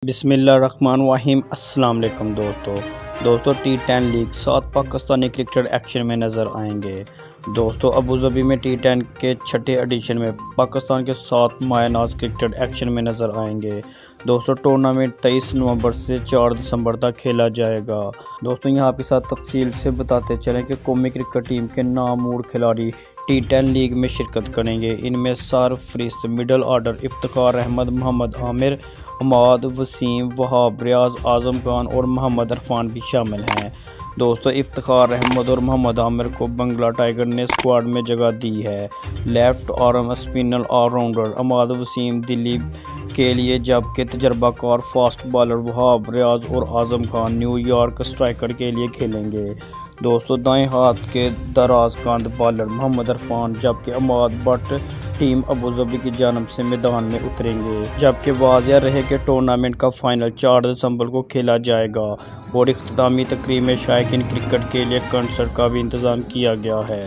بسم اللہ الرحمن الرحیم۔ السلام علیکم دوستو ٹی10 لیگ 7 پاکستانی کرکٹر ایکشن میں نظر آئیں گے۔ دوستو ابوظہبی میں ٹی10 کے چھٹے ایڈیشن میں پاکستان کے 7 مایہ ناز کرکٹر ایکشن میں نظر آئیں گے۔ دوستو ٹورنامنٹ 23 نومبر سے 4 دسمبر تک کھیلا جائے گا۔ دوستو یہاں آپ کے ساتھ تفصیل سے بتاتے چلیں کہ قومی کرکٹ ٹیم کے نامور کھلاڑی ٹی10 لیگ میں شرکت کریں گے۔ ان میں سرفہرست مڈل آرڈر افتخار احمد، محمد عامر، عماد وسیم، وہاب ریاض، اعظم خان اور محمد عرفان بھی شامل ہیں۔ دوستو افتخار احمد اور محمد عامر کو بنگلہ ٹائیگر نے اسکواڈ میں جگہ دی ہے۔ Left arm spinner all rounder Imad Wasim Delhi کے لیے، جبکہ تجربہ کار فاسٹ بالر وہاب ریاض اور Azam Khan new York striker کے لیے کھیلیں گے۔ دوستو دائیں ہاتھ کے دراز کاند بالر محمد عرفان جبکہ عماد بٹ ٹیم ابوظہبی کی جانب سے میدان میں اتریں گے، جبکہ واضح رہے کہ ٹورنامنٹ کا فائنل 4 دسمبر کو کھیلا جائے گا اور اختتامی تقریب میں شائقین کرکٹ کے لیے کنسرٹ کا بھی انتظام کیا گیا ہے۔